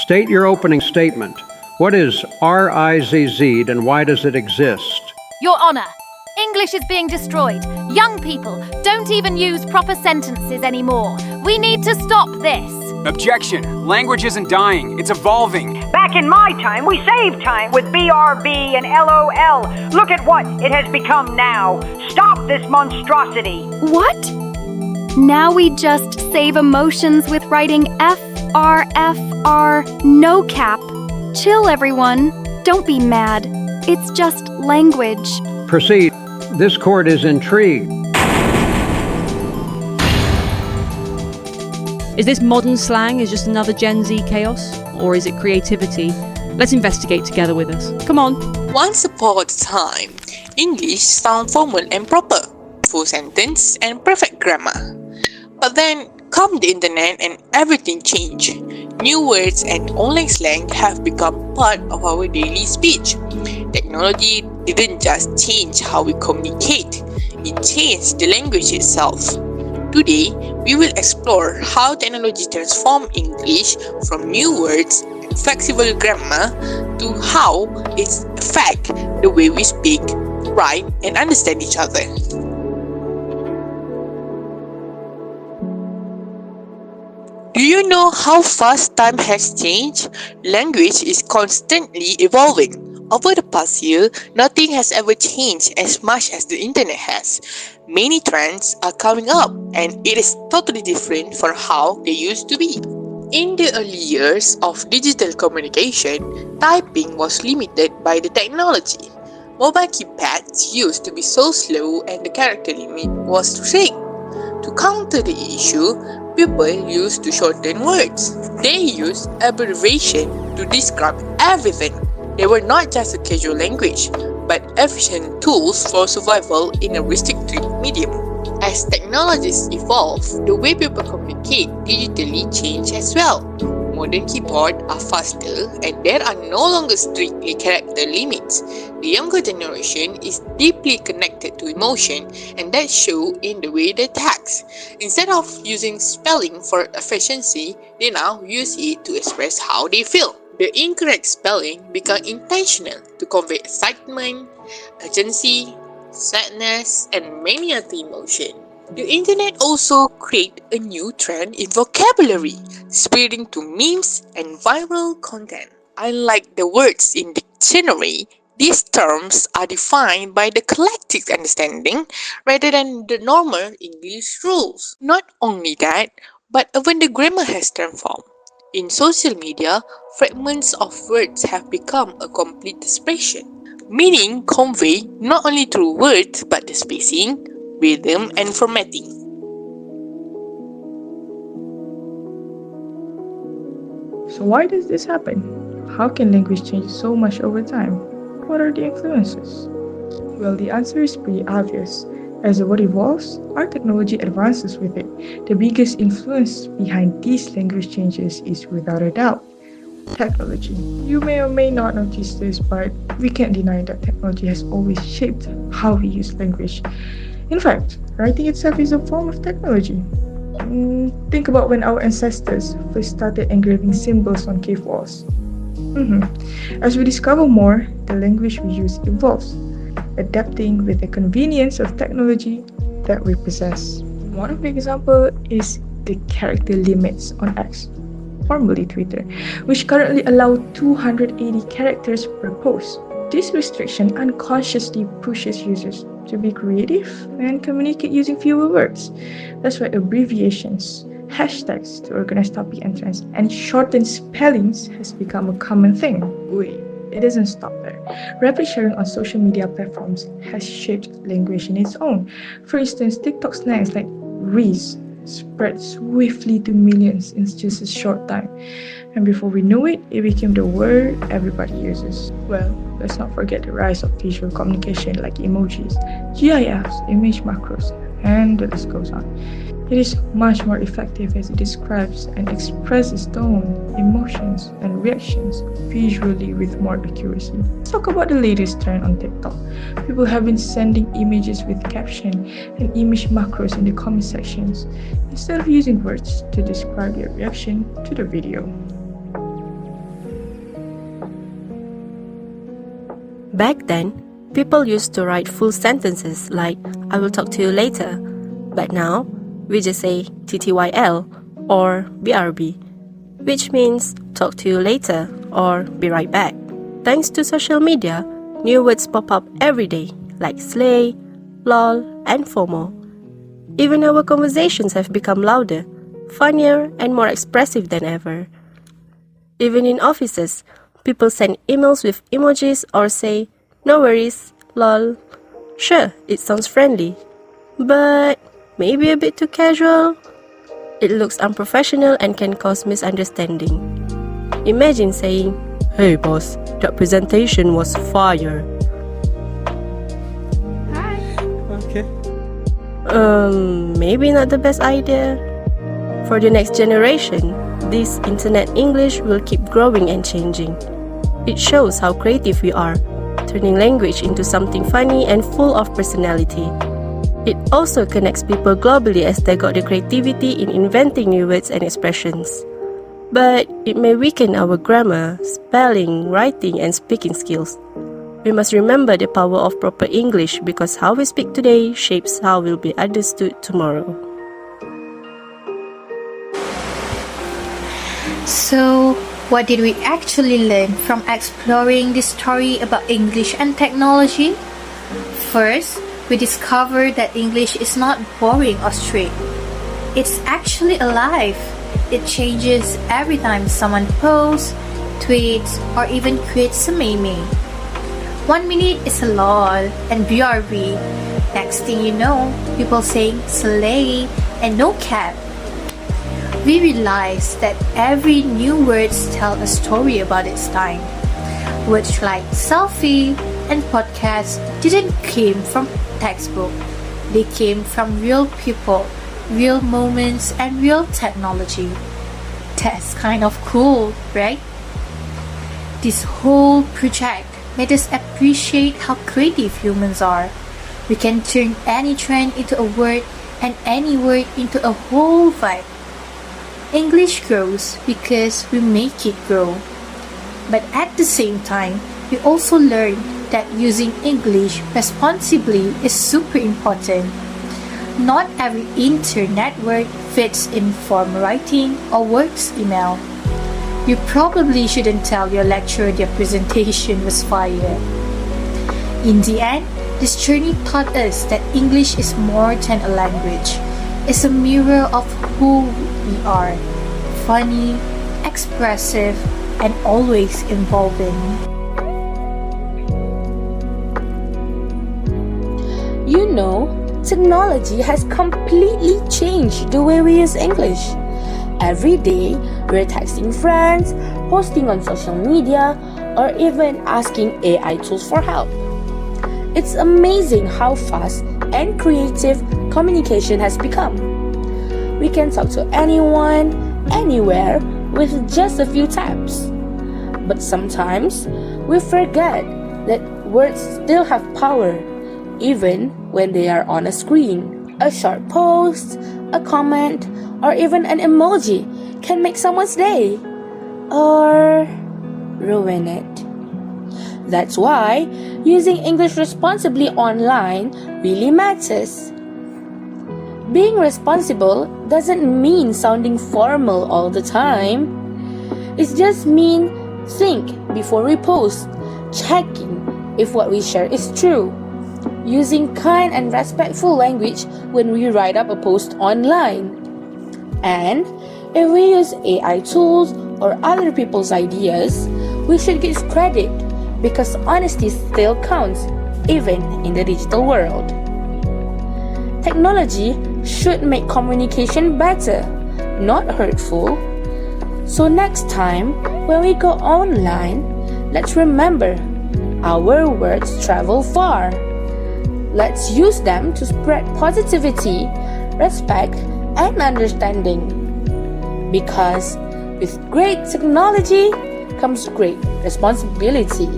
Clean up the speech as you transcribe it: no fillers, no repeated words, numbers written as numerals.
State your opening statement. What is RIZZ and why does it exist? Your Honor, English is being destroyed. Young people don't even use proper sentences anymore. We need to stop this. Objection! Language isn't dying, it's evolving. Back in my time, we saved time with BRB and LOL. Look at what it has become now. Stop this monstrosity. What? Now we just save emotions with writing FRFR, no cap. Chill, everyone. Don't be mad. It's just language. Proceed. This court is intrigued. Is this modern slang is just another Gen Z chaos? Or is it creativity? Let's investigate together with us. Come on. Once upon a time, English sounded formal and proper, full sentence and perfect grammar. But then come the internet and everything changed. New words and online slang have become part of our daily speech. Technology didn't just change how we communicate, it changed the language itself. Today, we will explore how technology transformed English from new words and flexible grammar to how it affects the way we speak, write, and understand each other. Do you know how fast time has changed? Language is constantly evolving. Over the past year, nothing has ever changed as much as the internet has. Many trends are coming up and it is totally different from how they used to be. In the early years of digital communication, typing was limited by the technology. Mobile keypads used to be so slow and the character limit was strict. To counter the issue, people used to shorten words. They used abbreviation to describe everything. They were not just a casual language, but efficient tools for survival in a restricted medium. As technologies evolve, the way people communicate digitally change as well. Modern keyboards are faster and there are no longer strictly character limits. The younger generation is deeply connected to emotion and that shows in the way they text. Instead of using spelling for efficiency, they now use it to express how they feel. The incorrect spelling become intentional to convey excitement, urgency, sadness, and many other emotions. The internet also created a new trend in vocabulary, spreading to memes and viral content. Unlike the words in dictionary, these terms are defined by the collective understanding rather than the normal English rules. Not only that, but even the grammar has transformed. In social media, fragments of words have become a complete expression. Meaning conveyed not only through words but the spacing, rhythm, and formatting. So why does this happen? How can language change so much over time? What are the influences? Well, the answer is pretty obvious. As the world evolves, our technology advances with it. The biggest influence behind these language changes is without a doubt technology. You may or may not notice this, but we can't deny that technology has always shaped how we use language. In fact, writing itself is a form of technology. Think about when our ancestors first started engraving symbols on cave walls. As we discover more, the language we use evolves, adapting with the convenience of technology that we possess. One of the examples is the character limits on X, formerly Twitter, which currently allow 280 characters per post. This restriction unconsciously pushes users to be creative and communicate using fewer words. That's why abbreviations, hashtags to organize topic entrance, and shortened spellings has become a common thing. Wait, it doesn't stop there. Rapid sharing on social media platforms has shaped language in its own. For instance, TikTok slangs like Riz spread swiftly to millions in just a short time. And before we knew it, it became the word everybody uses. Well, let's not forget the rise of visual communication like emojis, GIFs, image macros, and the list goes on. It is much more effective as it describes and expresses tone, emotions, and reactions visually with more accuracy. Let's talk about the latest trend on TikTok. People have been sending images with caption and image macros in the comment sections instead of using words to describe their reaction to the video. Back then, people used to write full sentences like, I will talk to you later. But now, we just say TTYL or BRB, which means talk to you later or be right back. Thanks to social media, new words pop up every day like slay, lol, and FOMO. Even our conversations have become louder, funnier, and more expressive than ever. Even in offices, people send emails with emojis or say, no worries, lol. Sure, it sounds friendly, but maybe a bit too casual. It looks unprofessional and can cause misunderstanding. Imagine saying, hey boss, that presentation was fire. Okay. Maybe not the best idea. For the next generation, this internet English will keep growing and changing. It shows how creative we are, turning language into something funny and full of personality. It also connects people globally as they got the creativity in inventing new words and expressions. But it may weaken our grammar, spelling, writing, and speaking skills. We must remember the power of proper English because how we speak today shapes how we'll be understood tomorrow. So, what did we actually learn from exploring this story about English and technology? First, we discovered that English is not boring or straight. It's actually alive. It changes every time someone posts, tweets, or even creates a meme. 1 minute is a lol and BRB. Next thing you know, people saying slay and no cap. We realized that every new word tells a story about its time. Words like selfie and podcast didn't come from textbook. They came from real people, real moments, and real technology. That's kind of cool, right? This whole project made us appreciate how creative humans are. We can turn any trend into a word and any word into a whole vibe. English grows because we make it grow. But at the same time, we also learn that using English responsibly is super important. Not every internet word fits in form writing or works email. You probably shouldn't tell your lecturer their presentation was fire. In the end, this journey taught us that English is more than a language. It's a mirror of who we are. Funny, expressive, and always evolving. You know, technology has completely changed the way we use English. Every day, we're texting friends, posting on social media, or even asking AI tools for help. It's amazing how fast and creative communication has become. We can talk to anyone, anywhere, with just a few taps. But sometimes, we forget that words still have power, even when they are on a screen. A short post, a comment, or even an emoji can make someone's day or ruin it. That's why using English responsibly online really matters. Being responsible doesn't mean sounding formal all the time. It just means think before we post, checking if what we share is true, using kind and respectful language when we write up a post online. And if we use AI tools or other people's ideas, we should give credit because honesty still counts, even in the digital world. Technology should make communication better, not hurtful. So next time, when we go online, let's remember, our words travel far. Let's use them to spread positivity, respect, and understanding. Because with great technology comes great responsibility.